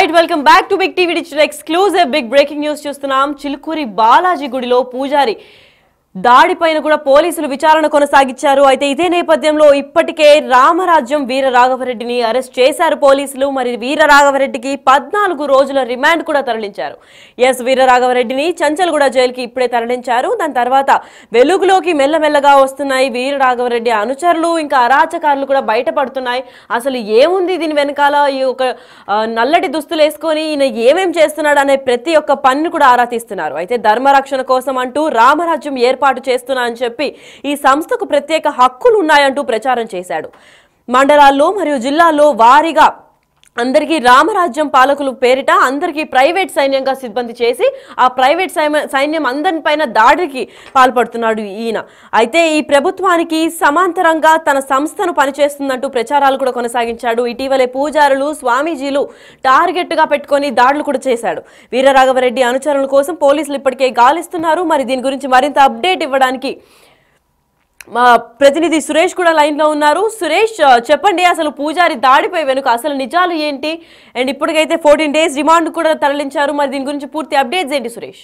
Right welcome back to big TV digital exclusive big breaking news చూస్తున్నాం. చిలుకూరి బాలాజీ గుడిలో పూజారి దాడిపైన కూడా పోలీసులు విచారణ కొనసాగించారు. అయితే ఇదే నేపథ్యంలో ఇప్పటికే రామరాజ్యం వీర రాఘవరెడ్డిని అరెస్ట్ చేశారు పోలీసులు. మరి వీర రాఘవరెడ్డికి 14 రోజుల రిమాండ్ కూడా తరలించారు. వీర రాఘవరెడ్డిని చంచల్గూడ జైలుకి ఇప్పుడే తరలించారు. దాని తర్వాత వెలుగులోకి మెల్లమెల్లగా వస్తున్నాయి వీర రాఘవరెడ్డి అనుచరులు, ఇంకా అరాచకారులు కూడా బయటపడుతున్నాయి. అసలు ఏముంది దీని వెనకాల, ఈ ఒక నల్లటి దుస్తులు వేసుకొని ఈయన ఏమేం చేస్తున్నాడు అనే ప్రతి ఒక్క పనిని కూడా ఆరా తీస్తున్నారు. అయితే ధర్మరక్షణ కోసం అంటూ రామరాజ్యం ఏర్పాటు చేస్తున్నా అని చెప్పి ఈ సంస్థకు ప్రత్యేక హక్కులు ఉన్నాయంటూ ప్రచారం చేశాడు. మండలాల్లో మరియు జిల్లాల్లో వారీగా అందరికీ రామరాజ్యం పాలకులు పేరిట అందరికీ ప్రైవేట్ సైన్యంగా సిబ్బంది చేసి ఆ ప్రైవేట్ సైన్యం అందరిపైన దాడికి పాల్పడుతున్నాడు ఈయన. అయితే ఈ ప్రభుత్వానికి సమాంతరంగా తన సంస్థను పనిచేస్తుందంటూ ప్రచారాలు కూడా కొనసాగించాడు. ఇటీవలే పూజారులు, స్వామీజీలు టార్గెట్ గా పెట్టుకొని దాడులు కూడా చేశాడు. వీరరాఘవరెడ్డి అనుచరుల కోసం పోలీసులు ఇప్పటికే గాలిస్తున్నారు. మరి దీని గురించి మరింత అప్డేట్ ఇవ్వడానికి మా ప్రతినిధి సురేష్ కూడా లైన్ లో ఉన్నారు. సురేష్, చెప్పండి, అసలు పూజారి దాడిపై వెనుక అసలు నిజాలు ఏంటి? అండ్ ఇప్పటికైతే 14 days రిమాండ్ కూడా తరలించారు. మరి దీని గురించి పూర్తి అప్డేట్స్ ఏంటి సురేష్?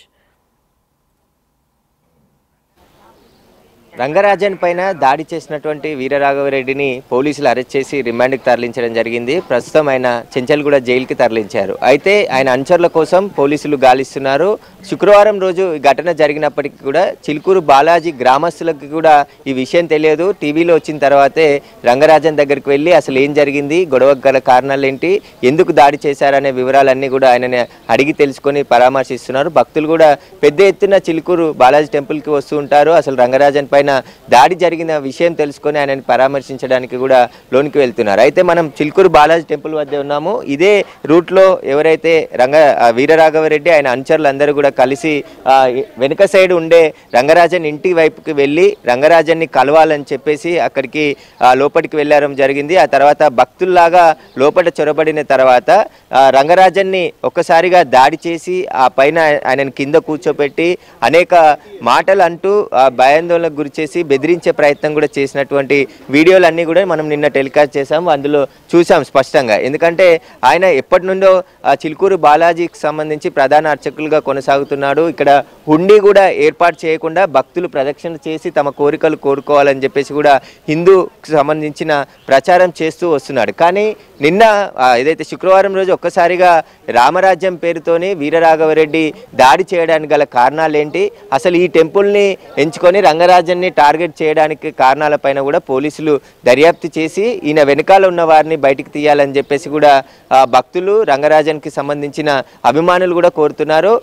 రంగరాజన్ పైన దాడి చేసినటువంటి వీరరాఘవరెడ్డిని పోలీసులు అరెస్ట్ చేసి రిమాండ్కి తరలించడం జరిగింది. ప్రస్తుతం ఆయన చెంచల్గూడ జైలుకి తరలించారు. అయితే ఆయన అనుచరుల కోసం పోలీసులు గాలిస్తున్నారు. శుక్రవారం రోజు ఈ ఘటన జరిగినప్పటికీ కూడా చిలుకూరు బాలాజీ గ్రామస్తులకు కూడా ఈ విషయం తెలియదు. టీవీలో వచ్చిన తర్వాతే రంగరాజన్ దగ్గరికి వెళ్ళి అసలు ఏం జరిగింది, గొడవకు గల కారణాలు ఏంటి, ఎందుకు దాడి చేశారనే వివరాలన్నీ కూడా ఆయనని అడిగి తెలుసుకొని పరామర్శిస్తున్నారు. భక్తులు కూడా పెద్ద ఎత్తున చిలుకూరు బాలాజీ టెంపుల్కి వస్తూ ఉంటారు. అసలు రంగరాజన్ పైన దాడి జరిగిన విషయం తెలుసుకొని ఆయనని పరామర్శించడానికి కూడా లోనికి వెళ్తున్నారు. అయితే మనం చిలుకూరు బాలాజీ టెంపుల్ వద్ద ఉన్నాము. ఇదే రూట్లో ఎవరైతే వీరరాఘవరెడ్డి ఆయన అనుచరులందరూ కూడా కలిసి వెనుక సైడ్ ఉండే రంగరాజన్ ఇంటి వైపుకి వెళ్ళి రంగరాజన్ని కలవాలని చెప్పేసి అక్కడికి లోపలికి వెళ్ళడం జరిగింది. ఆ తర్వాత భక్తుల్లాగా లోపల చొరబడిన తర్వాత రంగరాజన్ని ఒక్కసారిగా దాడి చేసి ఆ పైన ఆయనను కింద కూర్చోపెట్టి అనేక మాటలు అంటూ భయాందోళనకు గురి చేసి బెదిరించే ప్రయత్నం కూడా చేసినటువంటి వీడియోలన్నీ కూడా మనం నిన్న టెలికాస్ట్ చేసాము. అందులో చూసాం స్పష్టంగా. ఎందుకంటే ఆయన ఎప్పటి నుండో చిలుకూరు బాలాజీకి సంబంధించి ప్రధాన అర్చకులుగా కొనసాగుతున్నాడు. ఇక్కడ హుండీ కూడా ఏర్పాటు చేయకుండా భక్తులు ప్రదక్షిణ చేసి తమ కోరికలు కోరుకోవాలని చెప్పేసి కూడా హిందూకి సంబంధించిన ప్రచారం చేస్తూ వస్తున్నాడు. కానీ నిన్న ఏదైతే శుక్రవారం రోజు ఒక్కసారిగా రామరాజ్యం పేరుతోని వీరరాఘవరెడ్డి దాడి చేయడానికి గల కారణాలు ఏంటి, అసలు ఈ టెంపుల్ని ఎంచుకొని రంగరాజన్ని టార్గెట్ చేయడానికి కారణాలపైన కూడా పోలీసులు దర్యాప్తు చేసి ఈయన వెనకాల ఉన్న వారిని బయటికి తీయాలని చెప్పేసి కూడా భక్తులు, రంగరాజన్కి సంబంధించిన అభిమానులు కూడా కోరుతున్నారు.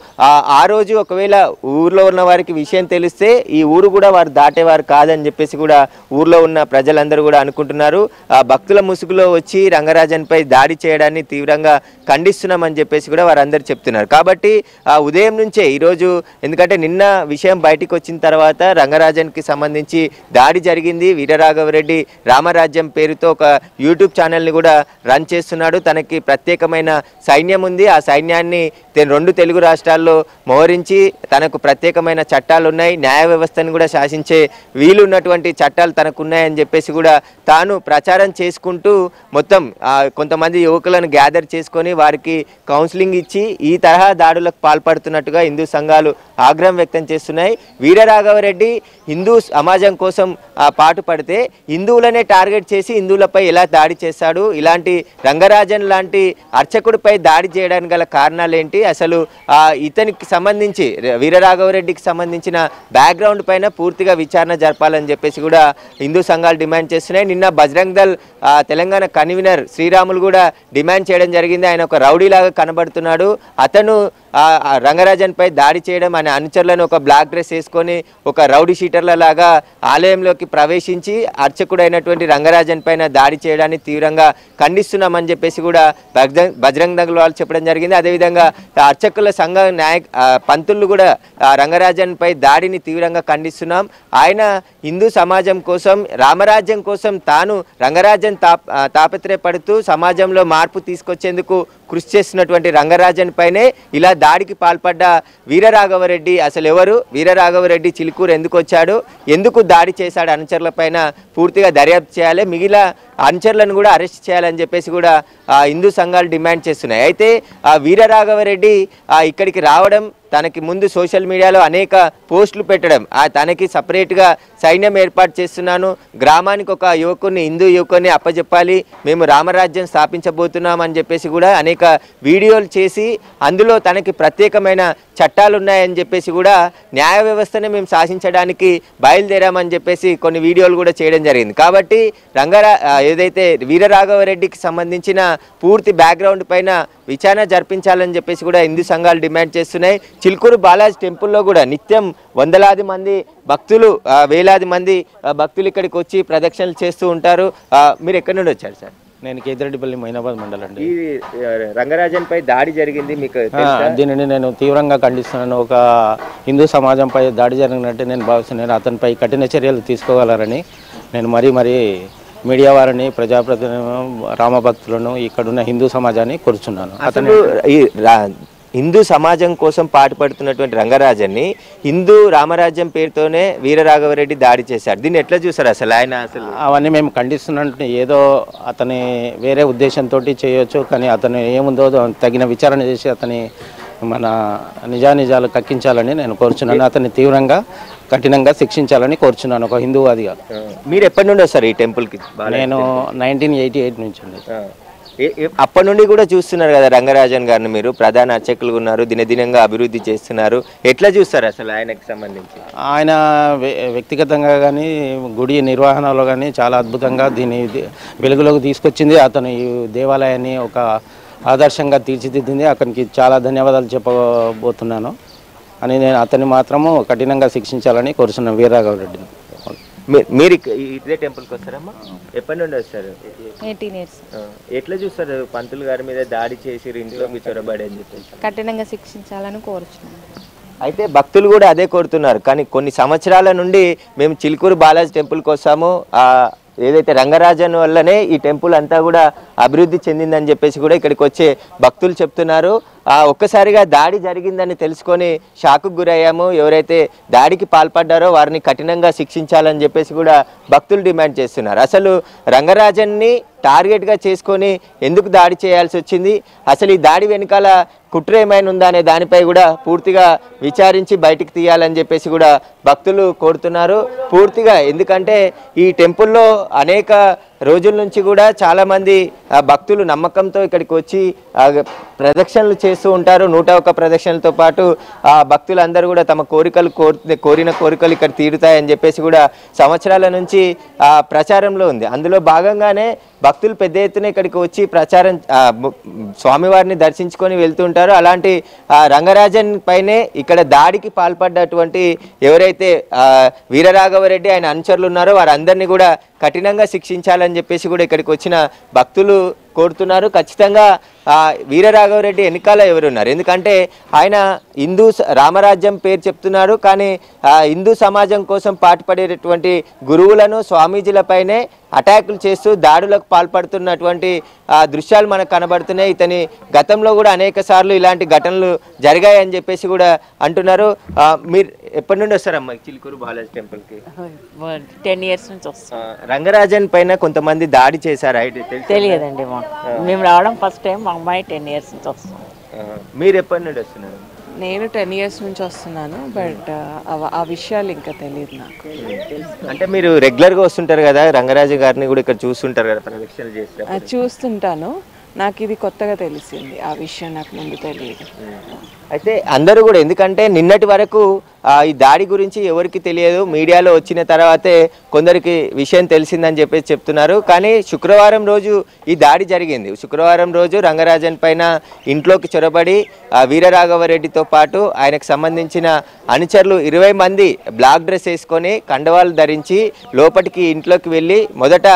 ఆ రోజు ఒకవేళ ఊర్లో ఉన్న వారికి విషయం తెలిస్తే ఈ ఊరు కూడా వారు దాటేవారు కాదని చెప్పేసి కూడా ఊర్లో ఉన్న ప్రజలందరూ కూడా అనుకుంటున్నారు. భక్తుల ముసుగులో వచ్చి రంగరాజన్ పై దాడి చేయడాన్ని తీవ్రంగా ఖండిస్తున్నామని చెప్పేసి కూడా వారందరూ చెప్తున్నారు. కాబట్టి ఉదయం నుంచే ఈరోజు, ఎందుకంటే నిన్న విషయం బయటికి వచ్చిన తర్వాత రంగరాజన్కి సంబంధించి దాడి జరిగింది. వీరరాఘవరెడ్డి రామరాజ్యం పేరుతో ఒక యూట్యూబ్ ఛానల్ని కూడా రన్ చేస్తున్నాడు. తనకి ప్రత్యేకమైన సైన్యం ఉంది. ఆ సైన్యాన్ని 2 తెలుగు రాష్ట్రాల్లో మోహరించి తనకు ప్రత్యేకమైన చట్టాలు ఉన్నాయి, న్యాయ వ్యవస్థను కూడా శాసించే వీలున్నటువంటి చట్టాలు తనకు ఉన్నాయని చెప్పేసి కూడా తాను ప్రచారం చేసుకుంటూ మొత్తం కొంతమంది యువకులను గ్యాదర్ చేసుకొని వారికి కౌన్సిలింగ్ ఇచ్చి ఈ తరహా దాడులకు పాల్పడుతున్నట్టుగా హిందూ సంఘాలు ఆగ్రహం వ్యక్తం చేస్తున్నాయి. వీరరాఘవరెడ్డి హిందూ సమాజం కోసం పాటుపడితే హిందువులనే టార్గెట్ చేసి హిందువులపై ఎలా దాడి చేశాడు, ఇలాంటి రంగరాజన్ లాంటి అర్చకుడిపై దాడి చేయడానికి గల కారణాలు ఏంటి, అసలు ఇతనికి సంబంధించి వీరరాఘవరెడ్డికి సంబంధించిన బ్యాక్గ్రౌండ్ పైన పూర్తిగా విచారణ జరపాలని చెప్పేసి కూడా హిందూ సంఘాలు డిమాండ్ చేస్తున్నాయి. నిన్న బజరంగ్ దళ్ తెలంగాణ కన్వీనర్ శ్రీరాములు కూడా డిమాండ్ చేయడం జరిగింది. ఆయన ఒక రౌడీలాగా కనబడుతున్నాడు. అతను రంగరాజన్ పై దాడి చేయడం, ఆయన అనుచరులను ఒక బ్లాక్ డ్రెస్ వేసుకొని ఒక రౌడీ షీటర్ల లాగా ఆలయంలోకి ప్రవేశించి అర్చకుడైనటువంటి రంగరాజన్ పైన దాడి చేయడాన్ని తీవ్రంగా ఖండిస్తున్నామని చెప్పేసి కూడా బజరంగ్ దళ్ వాళ్ళు చెప్పడం జరిగింది. అదేవిధంగా అర్చకుల సంఘ పంతులు కూడా రంగరాజన్ పై దాడిని తీవ్రంగా ఖండిస్తున్నాం. ఆయన హిందూ సమాజం కోసం, రామరాజ్యం కోసం తాను రంగరాజన్ తాపత్రయపడుతూ సమాజంలో మార్పు తీసుకొచ్చేందుకు కృషి చేస్తున్నటువంటి రంగరాజన్ పైనే ఇలా దాడికి పాల్పడ్డ వీరరాఘవరెడ్డి అసలు ఎవరు, వీరరాఘవరెడ్డి చిలుకూరు ఎందుకు వచ్చాడు, ఎందుకు దాడి చేశాడు అనుచరుల పైన పూర్తిగా దర్యాప్తు చేయాలి. మిగిలిన అనుచరులను కూడా అరెస్ట్ చేయాలని చెప్పేసి కూడా హిందూ సంఘాలు డిమాండ్ చేస్తున్నాయి. అయితే వీరరాఘవరెడ్డి ఇక్కడికి రావడం, తనకి ముందు సోషల్ మీడియాలో అనేక పోస్టులు పెట్టడం, తనకి సపరేట్గా సైన్యం ఏర్పాటు చేస్తున్నాను, గ్రామానికి ఒక యువకుని, హిందూ యువకుని అప్పచెప్పాలి, మేము రామరాజ్యం స్థాపించబోతున్నాం అని చెప్పేసి కూడా అనేక వీడియోలు చేసి అందులో తనకి ప్రత్యేకమైన చట్టాలు ఉన్నాయని చెప్పేసి కూడా న్యాయ వ్యవస్థని మేము శాసించడానికి బయలుదేరామని చెప్పేసి కొన్ని వీడియోలు కూడా చేయడం జరిగింది. కాబట్టి ఏదైతే వీరరాఘవరెడ్డికి సంబంధించిన పూర్తి బ్యాక్గ్రౌండ్ పైన విచారణ జరిపించాలని చెప్పేసి కూడా హిందూ సంఘాలు డిమాండ్ చేస్తున్నాయి. చిలుకూరు బాలాజీ టెంపుల్లో కూడా నిత్యం వందలాది మంది భక్తులు, వేలాది మంది భక్తులు ఇక్కడికి వచ్చి ప్రదక్షిణలు చేస్తూ ఉంటారు. మీరు ఎక్కడి నుండి వచ్చారు సార్? నేను కేతిరెడ్డిపల్లి మైనాబాద్ మండలం అండి. ఈ రంగరాజన్ పై దాడి జరిగింది, మీకు దీనిని నేను తీవ్రంగా ఖండిస్తున్నాను. ఒక హిందూ సమాజంపై దాడి జరిగినట్టు నేను భావిస్తున్నాను. అతనిపై కఠిన చర్యలు తీసుకోగలరని నేను మరీ మీడియా వారిని, ప్రజాప్రతినిధులను, రామభక్తులను, ఇక్కడున్న హిందూ సమాజాన్ని కోరుచున్నాను. అతను ఈ హిందూ సమాజం కోసం పాటుపడుతున్నటువంటి రంగరాజన్ని హిందూ రామరాజ్యం పేరుతోనే వీరరాఘవరెడ్డి దాడి చేశారు. దీన్ని ఎట్లా చూసారు అసలు ఆయన? అసలు అవన్నీ మేము ఖండిస్తున్నట్టు, ఏదో అతని వేరే ఉద్దేశంతో చేయొచ్చు, కానీ అతను ఏముందో తగిన విచారణ చేసి అతని మన నిజానిజాలు కక్కించాలని నేను కోరుచున్నాను. అతన్ని తీవ్రంగా కఠినంగా శిక్షించాలని కోరుచున్నాను ఒక హిందూవాదిగా. మీరు ఎప్పటి నుండి వస్తారు ఈ టెంపుల్కి? నేను 1988 నుంచి అండి. అప్పటి నుండి కూడా చూస్తున్నారు కదా రంగరాజన్ గారిని, మీరు ప్రధాన అర్చకులుగా ఉన్నారు, దినదినంగా అభివృద్ధి చేస్తున్నారు. ఎట్లా చూస్తారు అసలు ఆయనకు సంబంధించి? ఆయన వ్యక్తిగతంగా కానీ గుడి నిర్వహణలో కానీ చాలా అద్భుతంగా దీన్ని వెలుగులోకి తీసుకొచ్చింది. అతను ఈ దేవాలయాన్ని ఒక ఆదర్శంగా తీర్చిదిద్దింది. అతనికి చాలా ధన్యవాదాలు చెప్పబోతున్నాను అని నేను అతన్ని మాత్రము కఠినంగా శిక్షించాలని కోరుతున్నాను, వీరరాఘవరెడ్డిని. మీరు ఇదే టెంపుల్కి వస్తారమ్మా? ఎప్పటి నుండి వస్తారు? 18 years. ఎట్లా చూస్తారు పంతులు గారి మీద దాడి చేసి ఇంట్లోకి చొరబడి అని చెప్పి? కఠినంగా శిక్షించాలని కోరుచున్నాను. అయితే భక్తులు కూడా అదే కోరుతున్నారు. కానీ కొన్ని సంవత్సరాల నుండి మేము చిలుకూరు బాలాజీ టెంపుల్కి వస్తాము, ఏదైతే రంగరాజన్ వల్లనే ఈ టెంపుల్ అంతా కూడా అభివృద్ధి చెందిందని చెప్పేసి కూడా ఇక్కడికి వచ్చే భక్తులు చెప్తున్నారు. ఒక్కసారిగా దాడి జరిగిందని తెలుసుకొని షాక్కు గురయ్యాము, ఎవరైతే దాడికి పాల్పడ్డారో వారిని కఠినంగా శిక్షించాలని చెప్పేసి కూడా భక్తులు డిమాండ్ చేస్తున్నారు. అసలు రంగరాజన్ని టార్గెట్గా చేసుకొని ఎందుకు దాడి చేయాల్సి వచ్చింది, అసలు ఈ దాడి వెనకాల కుట్ర ఏమైనా ఉందా అనే దానిపై కూడా పూర్తిగా విచారించి బయటికి తీయాలని చెప్పేసి కూడా భక్తులు కోరుతున్నారు పూర్తిగా. ఎందుకంటే ఈ టెంపుల్లో అనేక రోజుల నుంచి కూడా చాలామంది భక్తులు నమ్మకంతో ఇక్కడికి వచ్చి ప్రదక్షిణలు చేస్తూ ఉంటారు. 101 ప్రదక్షిణలతో పాటు భక్తులందరూ కూడా తమ కోరిన కోరికలు ఇక్కడ తీరుతాయని చెప్పేసి కూడా సంవత్సరాల నుంచి ప్రచారంలో ఉంది. అందులో భాగంగానే భక్తులు పెద్ద ఎత్తున ఇక్కడికి వచ్చి ప్రచారం స్వామివారిని దర్శించుకొని వెళ్తుంటారు. అలాంటి రంగరాజన్ పైనే ఇక్కడ దాడికి పాల్పడ్డటువంటి ఎవరైతే వీరరాఘవరెడ్డి ఆయన అనుచరులు ఉన్నారో వారందరినీ కూడా కఠినంగా శిక్షించాలని చెప్పేసి కూడా ఇక్కడికి వచ్చిన భక్తులు కోరుతున్నారు. ఖచ్చితంగా వీరరాఘవరెడ్డి వెనకాల ఎవరున్నారు? ఎందుకంటే ఆయన హిందూ రామరాజ్యం పేరు చెప్తున్నారు, కానీ హిందూ సమాజం కోసం పాటుపడేటటువంటి గురువులను, స్వామీజీలపైనే అటాకులు చేస్తూ దాడులకు పాల్పడుతున్నటువంటి దృశ్యాలు మనకు కనబడుతున్నాయి. ఇతని గతంలో కూడా అనేక సార్లు ఇలాంటి ఘటనలు జరిగాయని చెప్పేసి కూడా అంటున్నారు. మీరు ఎప్పటి నుండి వస్తారమ్మా చిలుకూరు బాలాజీ టెంపుల్కి? 10 years నుంచి వస్తాం. రంగరాజన్ పైన కొంతమంది దాడి చేశారు, తెలియదండి. మేము రావడం ఫస్ట్ టైం. మా అమ్మాయి 10 years నుంచి వస్తాం. మీరు ఎప్పటి నుండి వస్తున్నారు? నేను 10 years నుంచి వస్తున్నాను, బట్ ఆ విషయాలు ఇంకా తెలియదు నాకు. అంటే మీరు రెగ్యులర్గా వస్తుంటారు కదా, రంగరాజు గారిని కూడా ఇక్కడ చూస్తుంటారు కదా ప్రదక్షిణలు చేసి? చూస్తుంటాను. నాకు ఇది కొత్తగా తెలిసింది, ఆ విషయం నాకు ముందు తెలియదు. అయితే అందరూ కూడా, ఎందుకంటే నిన్నటి వరకు ఈ దాడి గురించి ఎవరికి తెలియదు, మీడియాలో వచ్చిన తర్వాతే కొందరికి విషయం తెలిసిందని చెప్పేసి చెప్తున్నారు. కానీ శుక్రవారం రోజు ఈ దాడి జరిగింది. శుక్రవారం రోజు రంగరాజన్ పైన ఇంట్లోకి చొరబడి వీరరాఘవరెడ్డితో పాటు ఆయనకు సంబంధించిన అనుచరులు 20 మంది బ్లాక్ డ్రెస్ వేసుకొని కండవాలు ధరించి లోపలికి ఇంట్లోకి వెళ్ళి మొదట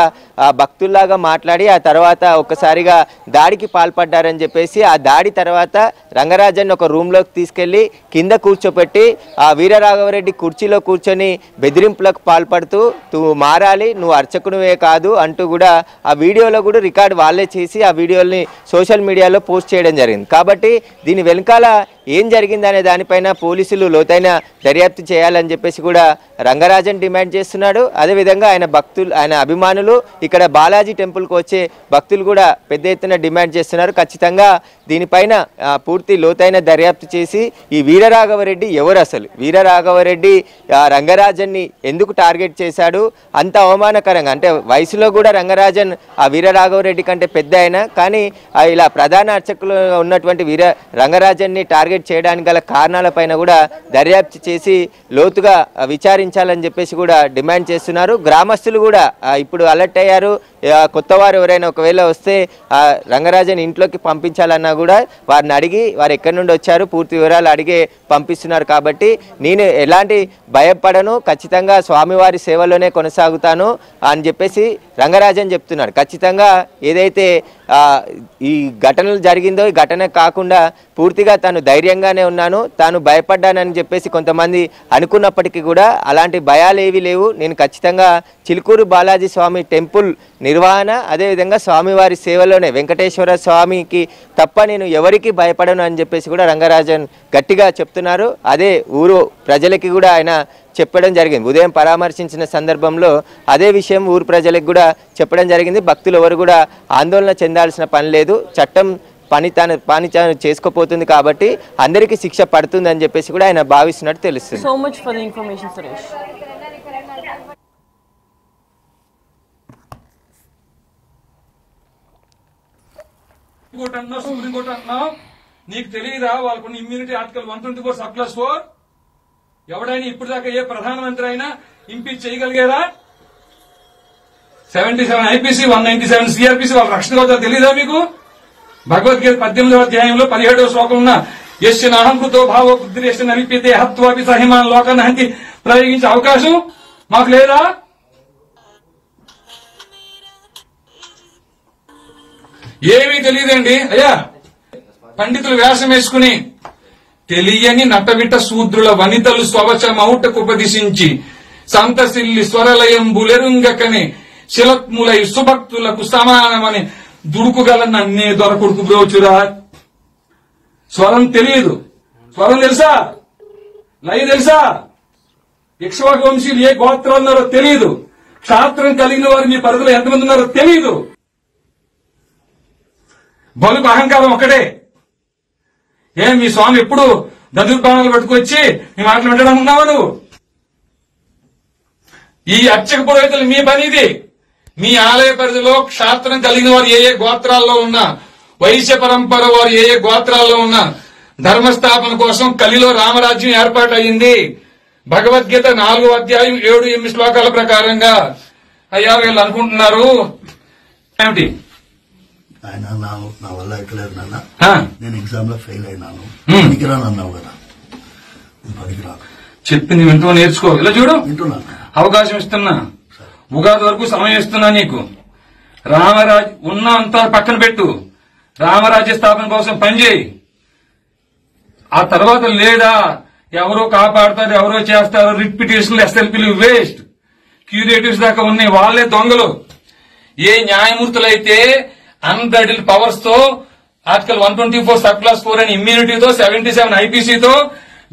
భక్తుల్లాగా మాట్లాడి ఆ తర్వాత ఒక్కసారిగా దాడికి పాల్పడ్డారని చెప్పేసి, ఆ దాడి తర్వాత రంగరాజన్ ఒక రూమ్లోకి తీసుకెళ్ళి కింద కూర్చోపెట్టి ఆ వీరరాఘవరెడ్డి కుర్చీలో కూర్చొని బెదిరింపులకు పాల్పడుతూ నువ్వు మారాలి, నువ్వు అర్చకునివే కాదు అంటూ కూడా ఆ వీడియోలో కూడా రికార్డు వాళ్ళే చేసి ఆ వీడియోని సోషల్ మీడియాలో పోస్ట్ చేయడం జరిగింది. కాబట్టి దీని వెనకాల ఏం జరిగిందనే దానిపైన పోలీసులు లోతైన దర్యాప్తు చేయాలని చెప్పేసి కూడా రంగరాజన్ డిమాండ్ చేస్తున్నాడు. అదేవిధంగా ఆయన అభిమానులు ఇక్కడ బాలాజీ టెంపుల్కి వచ్చే భక్తులు కూడా పెద్ద ఎత్తున డిమాండ్ చేస్తున్నారు. ఖచ్చితంగా దీనిపైన పూర్తి లోతైన దర్యాప్తు చేసి ఈ వీరరాఘవరెడ్డి ఎవరు, అసలు వీరరాఘవరెడ్డి రంగరాజన్ని ఎందుకు టార్గెట్ చేశాడు, అంత అవమానకరంగా, అంటే వయసులో కూడా రంగరాజన్ ఆ వీరరాఘవరెడ్డి కంటే పెద్ద అయినా కానీ ఇలా ప్రధాన అర్చకులు ఉన్నటువంటి రంగరాజన్ని టార్గెట్ చేయడానికి గల కారణాలపైన కూడా దర్యాప్తు చేసి లోతుగా విచారించాలని చెప్పేసి కూడా డిమాండ్ చేస్తున్నారు. గ్రామస్తులు కూడా ఇప్పుడు అలర్ట్ అయ్యారు. కొత్త వారు ఎవరైనా ఒకవేళ వస్తే రంగరాజన్ ఇంట్లోకి పంపించాలన్నా కూడా వారిని అడిగి వారు ఎక్కడి నుండి వచ్చారు పూర్తి వివరాలు అడిగే పంపిస్తున్నారు. కాబట్టి నేను ఎలాంటి భయపడను, ఖచ్చితంగా స్వామివారి సేవలోనే కొనసాగుతాను అని చెప్పేసి రంగరాజన్ చెప్తున్నాడు. ఖచ్చితంగా ఏదైతే ఈ ఘటనలు జరిగిందో ఈ ఘటన కాకుండా పూర్తిగా తాను ధైర్యంగానే ఉన్నాను, తాను భయపడ్డానని చెప్పేసి కొంతమంది అనుకున్నప్పటికీ కూడా అలాంటి భయాలు ఏవి లేవు. నేను ఖచ్చితంగా చిలుకూరు బాలాజీ స్వామి టెంపుల్ నిర్వహణ అదేవిధంగా స్వామివారి సేవలోనే వెంకటేశ్వర స్వామికి తప్ప నేను ఎవరికి భయపడను అని చెప్పేసి కూడా రంగరాజన్ గట్టిగా చెప్తున్నారు. అదే ఊరు ప్రజలకి కూడా ఆయన చెప్పడం జరిగింది. ఉదయం పరామర్శించిన సందర్భంలో అదే విషయం ఊరు ప్రజలకు కూడా చెప్పడం జరిగింది. భక్తులు ఎవరు కూడా ఆందోళన చెందాల్సిన పని లేదు, చట్టం పని తాను చేసుకోపోతుంది కాబట్టి అందరికీ శిక్ష పడుతుంది అని చెప్పేసి కూడా ఆయన భావిస్తున్నట్టు తెలుస్తుంది. So much for the information Suresh. నీకు తెలియదా వాళ్ళకున్న ఇమ్యూనిటీ ఆర్టికల్ 124 సబ్-4 ఎవడైనా ఇప్పుడు దాకా ఏ ప్రధానమంత్రి అయినా ఇంపీచ్ చేయగలిగారా? 77 ఐపీసీ 197 సిఆర్పీసీ వాళ్ళ రక్షణ కవచాలు తెలియదా మీకు? భగవద్గీత 18వ అధ్యాయంలో 17వ శ్లోకం ఉన్న యస్య నాహంకృతో భావో బుద్ధిరేష నలిపితే హత్వాపి సహిమాన్ లోకాన్ని హంతి ప్రయోగించే అవకాశం మాకు లేదా? ఏమీ తెలియదండి అయ్యా. పండితులు వేషం వేసుకుని తెలియని నటవిట శూద్రుల వనితలు స్వవచమౌటకు ఉపదిశించి సంతసిల్లి స్వరలయం బులెరుంగకని శిలత్ములై సుభక్తులకు సమానమని దుడుకుగల నన్నే దొరకొడుకు బ్రోచురా. స్వరం తెలియదు, స్వరం తెలుసా, లయ తెలుసా, ఇక్ష్వాకు వంశీయులు ఏ గోత్రం ఉన్నారో తెలియదు, క్షాత్రం కలిగిన వారు మీ పరిధిలో ఎంతమంది ఉన్నారో తెలియదు. బలుకు అహంకారం ఒకటే. మీ స్వామి ఎప్పుడు దదుర్బాణాలు పట్టుకొచ్చి మీ మాటలు వినడం ఉన్నావా నువ్వు? ఈ అర్చక పురోహితులు మీ పని ఇది. మీ ఆలయ పరిధిలో క్షాత్రం కలిగిన వారు ఏ గోత్రాల్లో ఉన్నా, వైశ్య పరంపర వారు ఏ గోత్రాల్లో ఉన్నా ధర్మస్థాపన కోసం కలిలో రామరాజ్యం ఏర్పాటు అయింది. భగవద్గీత 4వ అధ్యాయం 7-8 శ్లోకాల ప్రకారంగా. అయ్యా వీళ్ళు అనుకుంటున్నారు ఏమిటి? ఆయన నా వల్ల ఎక్కలేదు నాన్న, నేను ఎగ్జామ్ లో ఫెయిల్ అయినాను, పనికిరాను అన్నావు కదా, పనికిరాను చెప్పింది వింటూ నేర్చుకో. ఇలా చూడు, వింటున్నాను, అవకాశం ఇస్తున్నా, ఉగాది వరకు సమయం ఇస్తున్నా నీకు. రామరాజ్ ఉన్న అంతా పక్కన పెట్టు, రామరాజ్య స్థాపన కోసం పనిచేయి. ఆ తర్వాత లేదా ఎవరో కాపాడతారు, ఎవరో చేస్తారు, రిట్ పిటిషన్లు ఎస్ఎల్పీలు వేస్ట్, క్యూరేటివ్స్ దాకా ఉన్నాయి, వాళ్లే దొంగలు. ఏ న్యాయమూర్తులైతే అన్బ్రైడల్ పవర్స్ తో ఆర్టికల్ 124 సబ్-4 అని ఇమ్యూనిటీతో 77 ఐపీసీతో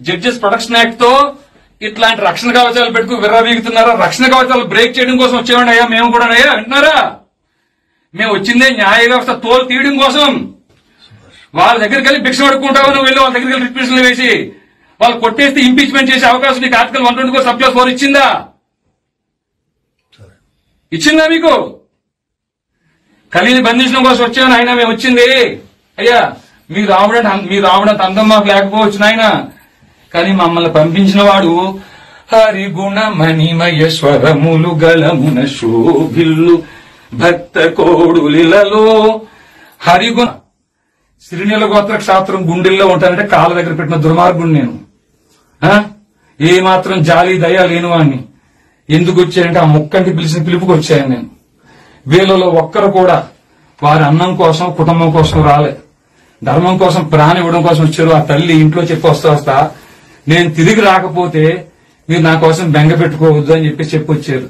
జడ్జెస్ ప్రొటెక్షన్ యాక్ట్ తో ఇట్లాంటి రక్షణ కవచాలు పెట్టుకు విర్రవీగుతున్నారా? రక్షణ కవచాలు బ్రేక్ చేయడం కోసం వచ్చేవాడి అయ్యా మేము కూడా అయ్యా, వింటున్నారా? మేము వచ్చిందే న్యాయ వ్యవస్థ తోలు తీయడం కోసం. వాళ్ళ దగ్గరికి వెళ్ళి భిక్ష పడుకుంటావు నువ్వు, వెళ్ళి వాళ్ళ దగ్గరికి వెళ్ళి రిట్రిబ్యూషన్లు వేసి వాళ్ళు కొట్టేస్తే ఇంపీచ్మెంట్ చేసే అవకాశం నీకు ఆర్టికల్ 124 సబ్-4 ఇచ్చిందా? ఇచ్చిందా మీకు? కలిని బంధించడం కోసం వచ్చాను ఆయన. మేము వచ్చింది అయ్యా మీ రావడం అందం మాకు లేకపోవచ్చు నాయన, కానీ మమ్మల్ని పంపించిన వాడు హరిగుణ మణిమయ స్వరములు గలమున శోభిల్లు భక్త కోడులిలలో హరిగుణ శ్రీనిల గోత్ర క్షాత్రం గుండెల్లో ఉంటానంటే కాళ్ళ దగ్గర పెట్టిన దుర్మార్గుడు నేను. ఏ మాత్రం జాలి దయ లేని వాడిని. ఎందుకు వచ్చానంటే ఆ ముక్కంటి పిలిచిన పిలుపుకి వచ్చాను నేను. వీళ్ళలో ఒక్కరు కూడా వారి అన్నం కోసం కుటుంబం కోసం రాలే, ధర్మం కోసం ప్రాణం ఇవ్వడం కోసం వచ్చారు. ఆ తల్లి ఇంట్లో చెప్పి వస్తా నేను తిరిగి రాకపోతే మీరు నా కోసం బెంగ పెట్టుకోవద్దు అని చెప్పి వచ్చారు.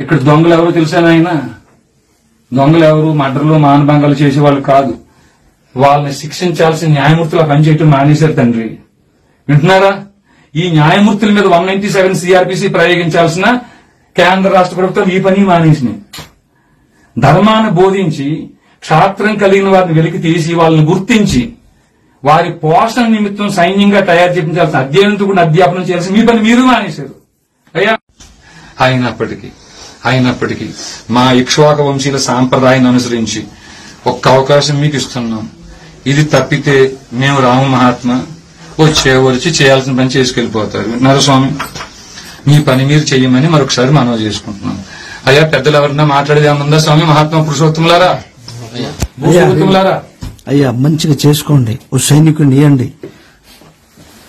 ఇక్కడ దొంగలు ఎవరు తెలుసా నాయన? దొంగలు ఎవరు మర్డర్లు మానభంగాలు చేసేవాళ్ళు కాదు. వాళ్ళని శిక్షించాల్సిన న్యాయమూర్తులు పనిచేయటం మానేశారు తండ్రి. వింటున్నారా? ఈ న్యాయమూర్తుల మీద 197 సిఆర్పిసి ప్రయోగించాల్సిన కేంద్ర రాష్ట్ర ప్రభుత్వాలు ఈ పని మానేసినాయి. ధర్మాన్ని బోధించి క్షాత్రం కలిగిన వారిని వెలికి తీసి వాళ్ళని గుర్తించి వారి పోషణ నిమిత్తం సైన్యంగా తయారు చేయించాల్సిన అధ్యాపనం చేయాల్సిన మీ పని మీరు మానేశారు అయ్యా. అయినప్పటికీ మా ఇక్ష్వాక వంశీయుల సాంప్రదాయాన్ని అనుసరించి ఒక్క అవకాశం మీకు ఇస్తున్నాం. ఇది తప్పితే మేము రామ మహాత్మ వచ్చి చేయాల్సిన పని చేసుకెళ్లిపోతారు. విన్నారు స్వామి? మీ పని మీరు చెయ్యమని మరొకసారి మనవి చేసుకుంటున్నాం. అయ్యా పెద్దలు ఎవరన్నా మాట్లాడేదేముందా స్వామి? మహాత్మా పురుషోత్తములారా, భూషోత్తములారా, అయ్యా మంచిగా చేసుకోండి. ఓ సైనికుడిని ఇవ్వండి.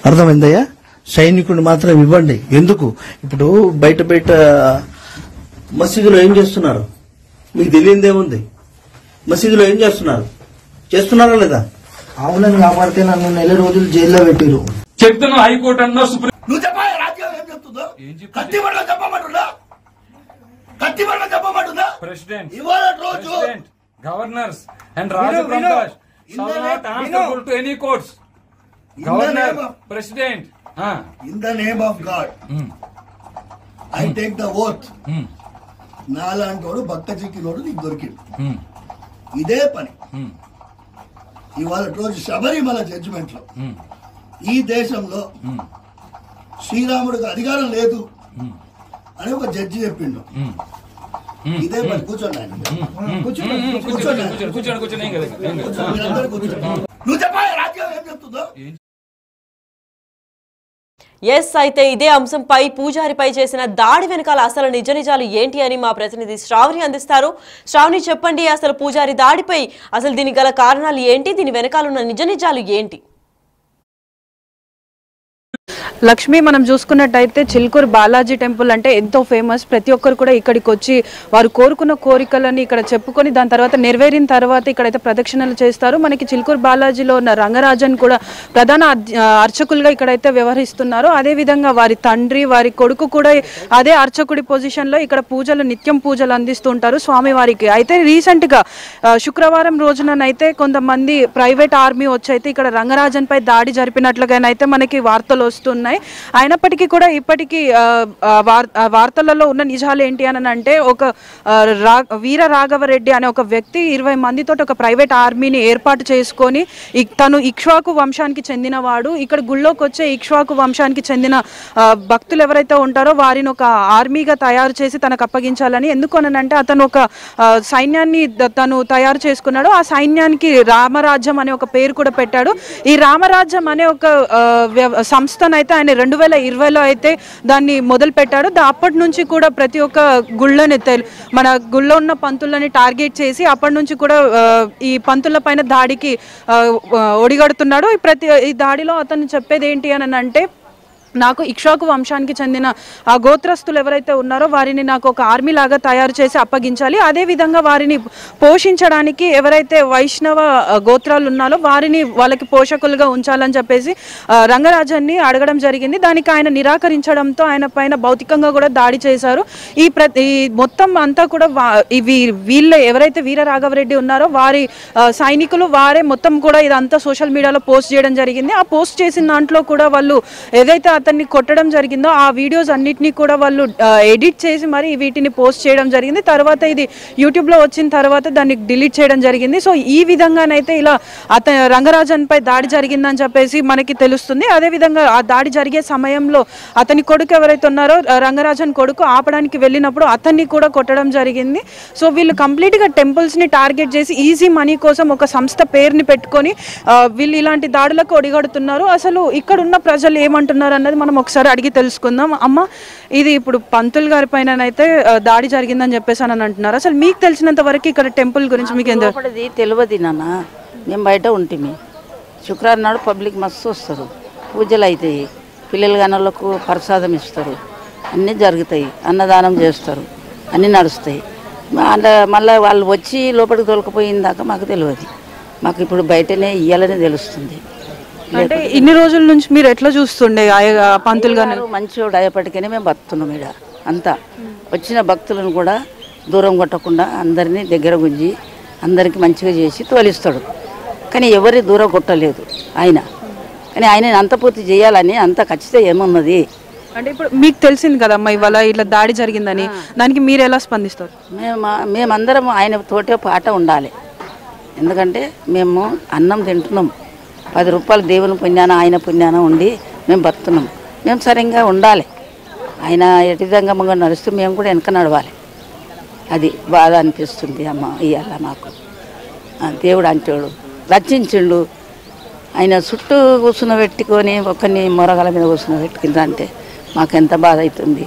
అర్థమైందయ్యా? సైనికుడిని మాత్రం ఇవ్వండి. ఎందుకు ఇప్పుడు బయట మసీదులో ఏం చేస్తున్నారు మీకు తెలియదేముంది? మసీదులో ఏం చేస్తున్నారా లేదా? ఆవులను కాపాడితే నన్ను 9 రోజులు జైల్లో పెట్టిరు. చెప్తున్నా హైకోర్టు అన్నా సుప్రీం. నువ్వు చెప్పాలి రాజ్యాంగం ఏం చెప్తుందో? కత్తిబడిలో చెప్పమంటుందా? ప్రెసిడెంట్, ఇవాళ రోజు governors and Raju Prakash shall not answerable to any courts. Governor, President. In the name of God, I take the oath. నాలాంటోడు భక్త చిక్కినోడు నీకు దొరికింది. ఇదే పని ఇవాళ రోజు శబరిమల జడ్జిమెంట్ లో ఈ దేశంలో శ్రీరాముడికి అధికారం లేదు అని ఒక జడ్జి చెప్పిండు. ఇదే పని. కూర్చోండి ఆయన, నువ్వు చెప్పాలి రాజ్యాంగం ఏం చెప్తుందో? ఎస్, అయితే ఇదే అంశంపై పూజారిపై చేసిన దాడి వెనకాల అసలు నిజాలు ఏంటి అని మా ప్రతినిధి శ్రావణి అందిస్తారు. శ్రావణి, చెప్పండి, అసలు పూజారి దాడిపై అసలు దీనికి గల కారణాలు ఏంటి? దీని వెనకాల ఉన్న నిజాలు ఏంటి? లక్ష్మి, మనం చూసుకున్నట్టయితే చిలుకూరు బాలాజీ టెంపుల్ అంటే ఎంతో ఫేమస్. ప్రతి ఒక్కరు కూడా ఇక్కడికి వచ్చి వారు కోరుకున్న కోరికలని ఇక్కడ చెప్పుకొని దాని తర్వాత నెరవేరిన తర్వాత ఇక్కడైతే ప్రదక్షిణలు చేస్తారు. మనకి చిలుకూరు బాలాజీలో ఉన్న రంగరాజన్ కూడా ప్రధాన అర్చకులుగా ఇక్కడైతే వ్యవహరిస్తున్నారు. అదేవిధంగా వారి తండ్రి, వారి కొడుకు కూడా అదే అర్చకుడి పొజిషన్లో ఇక్కడ నిత్యం పూజలు అందిస్తుంటారు స్వామివారికి. అయితే రీసెంట్గా శుక్రవారం రోజునైతే కొంతమంది ప్రైవేట్ ఆర్మీ వచ్చి అయితే ఇక్కడ రంగరాజన్ పై దాడి జరిపినట్లుగానైతే మనకి వార్తలు వస్తున్నాయి. అయినప్పటికీ కూడా ఇప్పటికీ వార్తలలో ఉన్న నిజాలు ఏంటి అని అంటే, ఒక వీర రాఘవరెడ్డి అనే ఒక వ్యక్తి 20 మందితో ఒక ప్రైవేట్ ఆర్మీని ఏర్పాటు చేసుకొని తను ఇక్ష్వాకు వంశానికి చెందినవాడు. ఇక్కడ గుళ్ళోకి వచ్చే ఇక్ష్వాకు వంశానికి చెందిన భక్తులు ఎవరైతే ఉంటారో వారిని ఒక ఆర్మీగా తయారు చేసి తనకు అప్పగించాలని. ఎందుకనంటే అతను ఒక సైన్యాన్ని తను తయారు చేసుకున్నాడు. ఆ సైన్యానికి రామరాజ్యం అనే ఒక పేరు కూడా పెట్టాడు. ఈ రామరాజ్యం అనే ఒక సంస్థనైతే ఆయన 2020లో అయితే దాన్ని మొదలు పెట్టాడు. అప్పటి నుంచి కూడా ప్రతి ఒక్క గుళ్ళని మన గుళ్ళో ఉన్న పంతులని టార్గెట్ చేసి అప్పటి నుంచి కూడా ఈ పంతుల పైన దాడికి ఒడిగడుతున్నాడు. ఈ దాడిలో అతను చెప్పేది ఏంటి అని అంటే, నాకు ఇక్ష్వాకు వంశానికి చెందిన ఆ గోత్రస్తులు ఎవరైతే ఉన్నారో వారిని నాకు ఒక ఆర్మీ లాగా తయారు చేసి అప్పగించాలి. అదేవిధంగా వారిని పోషించడానికి ఎవరైతే వైష్ణవ గోత్రాలు ఉన్నారో వారిని వాళ్ళకి పోషకులుగా ఉంచాలని చెప్పేసి రంగరాజన్ని అడగడం జరిగింది. దానికి ఆయన నిరాకరించడంతో ఆయన పైన భౌతికంగా కూడా దాడి చేశారు. ఈ మొత్తం అంతా కూడా వీళ్ళే ఎవరైతే వీర రాఘవరెడ్డి ఉన్నారో వారి సైనికులు వారే మొత్తం కూడా ఇదంతా సోషల్ మీడియాలో పోస్ట్ చేయడం జరిగింది. ఆ పోస్ట్ చేసిన దాంట్లో కూడా వాళ్ళు ఏదైతే అతన్ని కొట్టడం జరిగిందో ఆ వీడియోస్ అన్నిటినీ కూడా వాళ్ళు ఎడిట్ చేసి మరి వీటిని పోస్ట్ చేయడం జరిగింది. తర్వాత ఇది యూట్యూబ్లో వచ్చిన తర్వాత దాన్ని డిలీట్ చేయడం జరిగింది. సో ఈ విధంగానైతే ఇలా రంగరాజన్ పై దాడి జరిగిందని చెప్పేసి మనకి తెలుస్తుంది. అదేవిధంగా ఆ దాడి జరిగే సమయంలో అతని కొడుకు ఎవరైతే ఉన్నారో రంగరాజన్ కొడుకు ఆపడానికి వెళ్ళినప్పుడు అతన్ని కూడా కొట్టడం జరిగింది. సో వీళ్ళు కంప్లీట్గా టెంపుల్స్ని టార్గెట్ చేసి ఈజీ మనీ కోసం ఒక సంస్థ పేరుని పెట్టుకొని వీళ్ళు ఇలాంటి దాడులకు ఒడిగడుతున్నారు. అసలు ఇక్కడ ఉన్న ప్రజలు ఏమంటున్నారు అన్నది మనం ఒకసారి అడిగి తెలుసుకుందాం. అమ్మ, ఇది ఇప్పుడు పంతులు గారి పైన అయితే దాడి జరిగిందని చెప్పేసి అని అంటున్నారు. అసలు మీకు తెలిసినంత వరకు ఇక్కడ టెంపుల్ గురించి మీకు ఎంత తెలియదు నాన్న? మేము బయట ఉంటుంది. శుక్రవారం నాడు పబ్లిక్ మస్తు వస్తారు, పూజలు అవుతాయి, పిల్లలు గనులకు ప్రసాదం ఇస్తారు, అన్నీ జరుగుతాయి, అన్నదానం చేస్తారు, అన్నీ నడుస్తాయి. మళ్ళీ వాళ్ళు వచ్చి లోపలికి తోలుకుపోయిన దాకా మాకు తెలియదు. మాకు ఇప్పుడు బయటనే ఇయ్యాలని తెలుస్తుంది. అంటే ఇన్ని రోజుల నుంచి మీరు ఎట్లా చూస్తుండే పంతులు గారు? మంచిగా అయ్యేపటికనే మేము బతున్నాం. ఇక్కడ అంతా వచ్చిన భక్తులను కూడా దూరం కొట్టకుండా అందరినీ దగ్గర గుంజి అందరికీ మంచిగా చేసి తోలిస్తాడు. కానీ ఎవరి దూరం కొట్టలేదు ఆయన. కానీ ఆయన అంత పూర్తి చేయాలని అంత ఖచ్చితంగా ఏమున్నది. అంటే ఇప్పుడు మీకు తెలిసింది కదమ్మా ఇవాళ ఇట్లా దాడి జరిగిందని, దానికి మీరు ఎలా స్పందిస్తారు? మేమందరం ఆయన తోటే పాట ఉండాలి. ఎందుకంటే మేము అన్నం తింటున్నాం, 10 రూపాయలు దేవుని పుణ్యాన ఆయన పుణ్యాన ఉండి మేము బతున్నాం. మేము సరిగ్గా ఉండాలి. ఆయన ఎటు విధంగా నడుస్తూ మేము కూడా వెనక నడవాలి. అది బాధ అనిపిస్తుంది అమ్మ. ఇవాళ మాకు దేవుడు అంటాడు రచించిండు. ఆయన చుట్టూ కూర్చున్న పెట్టుకొని ఒకరిని మొరగల మీద కూర్చున్న పెట్టుకుందా అంటే మాకెంత బాధ అవుతుంది.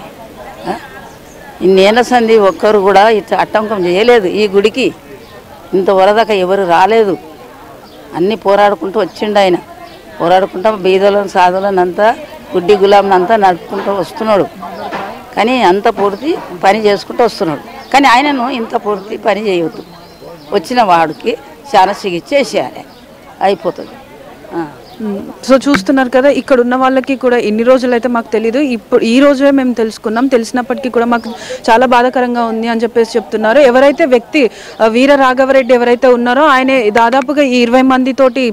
ఇన్నేళ్ళ సంది ఒక్కరు కూడా ఇట్లా ఆటంకం చేయలేదు. ఈ గుడికి ఇంత వరదాకా ఎవరు రాలేదు. అన్నీ పోరాడుకుంటూ వచ్చిండు ఆయన. పోరాడుకుంటా బీదలను సాధులను అంతా గుడ్డి గులాంని అంతా నడుపుకుంటూ వస్తున్నాడు. కానీ అంత పూర్తి పని చేసుకుంటూ వస్తున్నాడు. కానీ ఆయనను ఇంత పూర్తి పని చేయవద్దు. వచ్చిన వాడికి చాలా చికిత్స చేసేయాలి, అయిపోతుంది. సో చూస్తున్నారు కదా, ఇక్కడ ఉన్న వాళ్ళకి కూడా ఇన్ని రోజులు అయితే మాకు తెలియదు, ఇప్పుడు ఈ రోజే మేము తెలుసుకున్నాం. తెలిసినప్పటికీ కూడా మాకు చాలా బాధాకరంగా ఉంది అని చెప్పేసి చెప్తున్నారు. ఎవరైతే వ్యక్తి వీర రాఘవరెడ్డి ఎవరైతే ఉన్నారో ఆయన దాదాపుగా 20 మందితోటి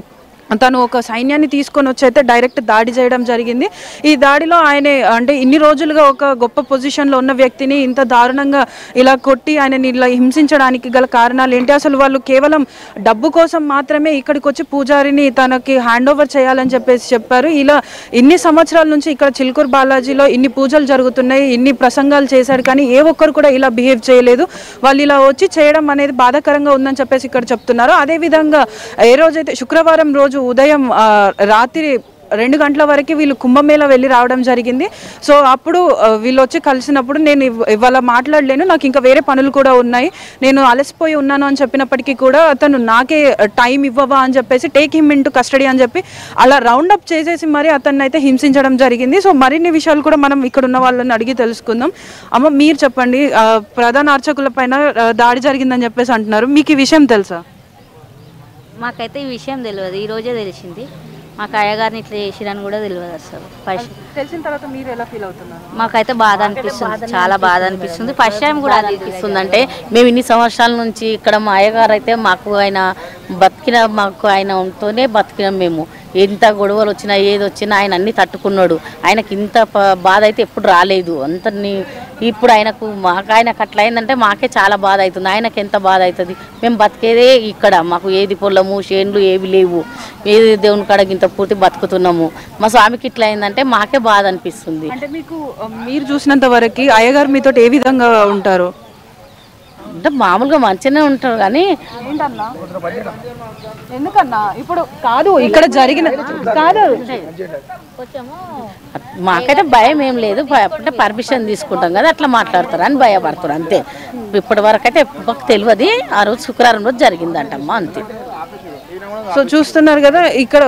తను ఒక సైన్యాన్ని తీసుకొని వచ్చి అయితే డైరెక్ట్ దాడి చేయడం జరిగింది. ఈ దాడిలో ఆయన అంటే ఇన్ని రోజులుగా ఒక గొప్ప పొజిషన్లో ఉన్న వ్యక్తిని ఇంత దారుణంగా ఇలా కొట్టి ఆయనని ఇలా హింసించడానికి గల కారణాలు ఏంటి? అసలు వాళ్ళు కేవలం డబ్బు కోసం మాత్రమే ఇక్కడికి వచ్చి పూజారిని తనకి హ్యాండ్ ఓవర్ చేయాలని చెప్పేసి చెప్పారు. ఇలా ఇన్ని సంవత్సరాల నుంచి ఇక్కడ చిలుకూరు బాలాజీలో ఇన్ని పూజలు జరుగుతున్నాయి, ఇన్ని ప్రసంగాలు చేశారు, కానీ ఏ ఒక్కరు కూడా ఇలా బిహేవ్ చేయలేదు. వాళ్ళు ఇలా వచ్చి చేయడం అనేది బాధాకరంగా ఉందని చెప్పేసి ఇక్కడ చెప్తున్నారు. అదేవిధంగా ఏ రోజైతే శుక్రవారం రోజు ఉదయం రాత్రి 2 గంటల వరకు వీళ్ళు కుంభమేళ వెళ్ళి రావడం జరిగింది. సో అప్పుడు వీళ్ళు వచ్చి కలిసినప్పుడు నేను ఇవాళ మాట్లాడలేను, నాకు ఇంకా వేరే పనులు కూడా ఉన్నాయి, నేను అలసిపోయి ఉన్నాను అని చెప్పినప్పటికీ కూడా అతను నాకే టైం ఇవ్వవా అని చెప్పేసి టేక్ హిమ్ ఇంటూ కస్టడీ అని చెప్పి అలా రౌండ్ అప్ చేసేసి మరి అతన్ని అయితే హింసించడం జరిగింది. సో మరిన్ని విషయాలు కూడా మనం ఇక్కడ ఉన్న వాళ్ళని అడిగి తెలుసుకుందాం. అమ్మ మీరు చెప్పండి, ప్రధాన అర్చకుల పైన దాడి జరిగిందని చెప్పేసి అంటున్నారు, మీకు ఈ విషయం తెలుసా? మాకైతే ఈ విషయం తెలియదు, ఈ రోజే తెలిసింది. మాకు అయ్యగారిని ఇట్లా చేసిరని కూడా తెలియదు. అసలు ఫస్ట్ తెలిసిన తర్వాత మీరు ఎలా ఫీల్ అవుతున్నారు? మాకైతే బాధ అనిపిస్తుంది, చాలా బాధ అనిపిస్తుంది. ఫస్ట్ టైం కూడా అనిపిస్తుంది. అంటే మేము ఇన్ని సంవత్సరాల నుంచి ఇక్కడ మా అయ్యగారు అయితే మాకు ఆయన మాకు ఆయన ఉంటూనే బతికినాం. మేము ఎంత గొడవలు వచ్చినా ఏది వచ్చినా ఆయన అన్ని తట్టుకున్నాడు. ఆయనకి ఇంత బాధ అయితే ఎప్పుడు రాలేదు. అంతని ఇప్పుడు ఆయనకు అట్లా అయిందంటే మాకే చాలా బాధ అవుతుంది. ఆయనకి ఎంత బాధ అవుతుంది. మేము బతికేదే ఇక్కడ, మాకు ఏది పొలము చేనులు ఏవి లేవు, ఏది దేవుని కాడకి ఇంత పూర్తి బతుకుతున్నాము. మా స్వామికి ఇట్లా అయిందంటే మాకే బాధ అనిపిస్తుంది. అంటే మీరు చూసినంత వరకు అయ్యగారు మీతో ఏ విధంగా ఉంటారు? అంటే మామూలుగా మంచిగానే ఉంటారు. కానీ ఎందుకన్నా ఇప్పుడు కాదు ఇక్కడ జరిగిన కాదు, మాకైతే భయం ఏం లేదు. అంటే పర్మిషన్ తీసుకుంటాం కదా, అట్లా మాట్లాడతారు అని భయపడతారు అంతే. ఇప్పటి వరకు అయితే మాకు తెలియదు. ఆ రోజు శుక్రవారం రోజు జరిగిందంటమ్మా, అంతే. సో చూస్తున్నారు కదా, ఇక్కడ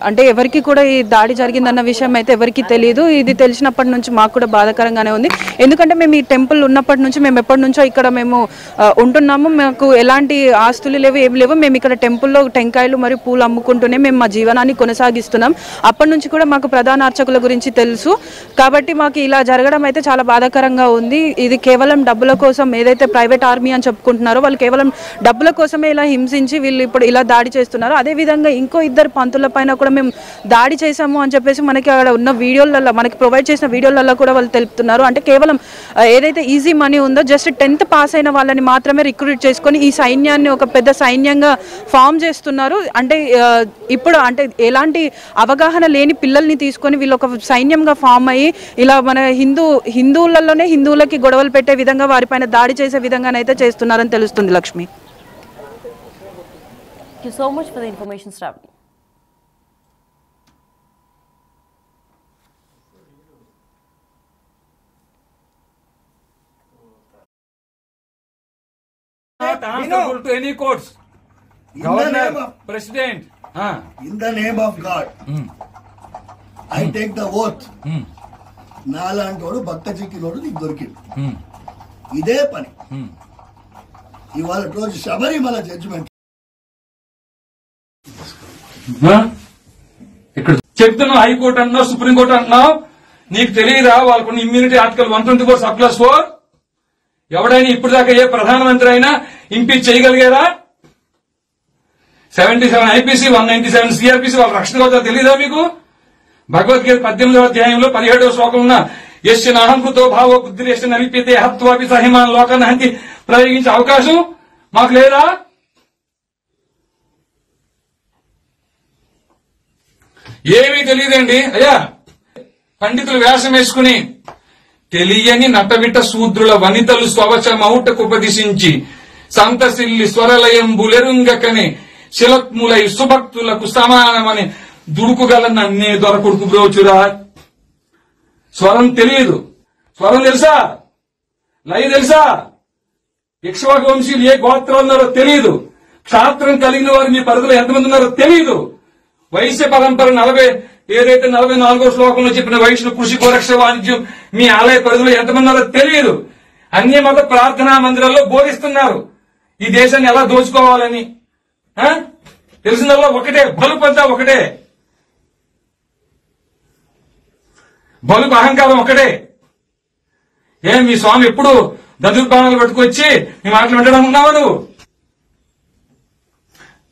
అంటే ఎవరికి కూడా ఈ దాడి జరిగిందన్న విషయం అయితే ఎవరికి తెలియదు. ఇది తెలిసినప్పటి నుంచి మాకు కూడా బాధాకరంగానే ఉంది. ఎందుకంటే మేము ఈ టెంపుల్ ఉన్నప్పటి నుంచి మేము ఎప్పటి నుంచో ఇక్కడ మేము ఉంటున్నాము. మాకు ఎలాంటి ఆస్తులు లేవు, ఏమి లేవు. మేము ఇక్కడ టెంపుల్లో టెంకాయలు మరియు పూలు అమ్ముకుంటూనే మేము మా జీవనాన్ని కొనసాగిస్తున్నాం. అప్పటి నుంచి కూడా మాకు ప్రధాన అర్చకుల గురించి తెలుసు. కాబట్టి మాకు ఇలా జరగడం అయితే చాలా బాధాకరంగా ఉంది. ఇది కేవలం డబ్బుల కోసం, ఏదైతే ప్రైవేట్ ఆర్మీ అని చెప్పుకుంటున్నారో వాళ్ళు కేవలం డబ్బుల కోసమే ఇలా హింసించి వీళ్ళు ఇప్పుడు ఇలా దాడి చేస్తున్నారు. అదేవిధంగా ఇంకో 2 పంతుల పైన కూడా మేము దాడి చేశాము అని చెప్పేసి మనకి అక్కడ ఉన్న వీడియోలలో, మనకి ప్రొవైడ్ చేసిన వీడియోలలో కూడా వాళ్ళు తెలుపుతున్నారు. అంటే కేవలం ఏదైతే ఈజీ మనీ ఉందో జస్ట్ 10th పాస్ అయిన వాళ్ళని మాత్రమే రిక్రూట్ చేసుకొని ఈ సైన్యాన్ని ఒక పెద్ద సైన్యంగా ఫామ్ చేస్తున్నారు. అంటే ఇప్పుడు అంటే ఎలాంటి అవగాహన లేని పిల్లల్ని తీసుకొని వీళ్ళు ఒక సైన్యంగా ఫామ్ అయ్యి ఇలా మన హిందువులలోనే హిందువులకి గొడవలు పెట్టే విధంగా వారిపైన దాడి చేసే విధంగానైతే చేస్తున్నారని తెలుస్తుంది. Lakshmi, Thank you so much for the information, Shravani. Not answerable to any courts. Governor, President. In the name of God, I take the oath. నాలాంటోడు భక్త చిక్కినోడు నీకు దొరికిండు. ఇదే పని ఇవాళ రోజు శబరిమల జడ్జిమెంట్ ఇక్కడ చెప్తున్నావు. హైకోర్టు అన్నావు, సుప్రీంకోర్టు అన్నావు, నీకు తెలియదా వాళ్ళకున్న ఇమ్యూనిటీ ఆర్టికల్ 124 సబ్-4? ఎవడైనా ఇప్పుడు దాకా ఏ ప్రధానమంత్రి అయినా ఇంపీచ్ చేయగలిగారా? 77 ఐపీసీ 197 సిఆర్పిసి వాళ్ళ రక్షణ కోసం తెలీదా మీకు? భగవద్గీత 18వ అధ్యాయంలో 17వ శ్లోకం ఉన్న యస్య నాహంకృతో భావో బుద్ధిరేష నలిపితే హత్వాపి సహిమాన్ లోకాన్ని హంతి ప్రయోగించే అవకాశం మాకు లేదా? ఏమీ తెలియదండి అయ్యా. పండితులు వేషం వేసుకుని తెలియని నటవిట శూద్రుల వనితలు స్వవచమౌటకు ఉపదేశించి సంతసిల్లి స్వరలయంబులెరుంగకని శిలత్ములై సుభక్తులకు సమానమని దుడుకుగల నన్నే దొరకొడుకు బ్రోచురా. స్వరం తెలియదు. స్వరం తెలుసా? లయ తెలుసా? ఇక్ష్వాకు వంశీయులు ఏ గోత్రం ఉన్నారో తెలియదు. క్షాత్రం కలిగిన వారు మీ పరిధిలో ఎంతమంది ఉన్నారో తెలియదు. వైశ్య పరంపర 44వ శ్లోకంలో చెప్పిన వైష్ణవ కృషి గోరక్ష వాణిజ్యం మీ ఆలయ పరిధిలో ఎంతమంది ఉన్నారో తెలియదు. అన్య మత ప్రార్థనా మందిరాల్లో బోధిస్తున్నారు ఈ దేశాన్ని ఎలా దోచుకోవాలని. తెలిసిందల్లా ఒకటే, బలుపు అంతా ఒకటే, బలుపు అహంకారం ఒకటే. మీ స్వామి ఎప్పుడు దదుర్పానాలు పట్టుకొచ్చి మీ మాటలు వినడానికి ఉన్నావా నువ్వు?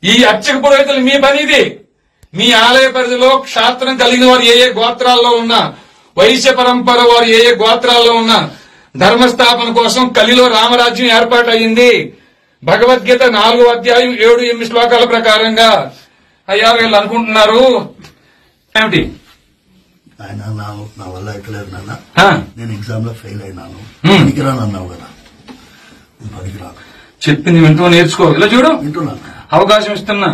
ఈ అర్చక పురోహితులు మీ పని ఇది. మీ ఆలయ పరిధిలో క్షాత్రం కలిగిన వారు ఏ ఏ గోత్రాల్లో ఉన్నా, వైశ్య పరంపర వారు ఏ ఏ గోత్రాల్లో ఉన్నా ధర్మస్థాపన కోసం కలిలో రామరాజ్యం ఏర్పాటు అయింది. భగవద్గీత 4వ అధ్యాయం 7-8 శ్లోకాల ప్రకారంగా. అయ్యా వీళ్ళు అనుకుంటున్నారు ఏమిటి? ఆయన నా వల్ల ఎక్కలేదు నాన్న, నేను ఎగ్జామ్ లో ఫెయిల్ అయినాను, పనికిరాను అన్నావు కదా, పనికిరాను చెప్పింది వింటూ నేర్చుకో. ఇలా చూడు, వింటున్నాను. అవకాశం ఇస్తున్నా,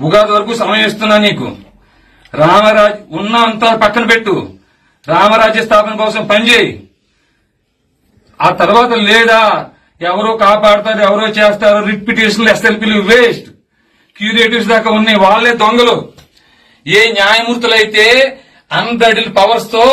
ఉగాది వరకు సమయం ఇస్తున్నా నీకు. రామరాజ్ ఉన్న అంతా పక్కన పెట్టు, రామరాజ్య స్థాపన కోసం పనిచేయి. ఆ తర్వాత లేదా ఎవరో కాపాడతారు, ఎవరో చేస్తారు, రిట్ పిటిషన్లు, ఎస్ఎల్పీలు వేస్ట్. క్యూరేటివ్స్ దాకా ఉన్నాయి, వాళ్లే దొంగలు. ఏ న్యాయమూర్తులైతే అన్బ్రైడల్ పవర్స్ తో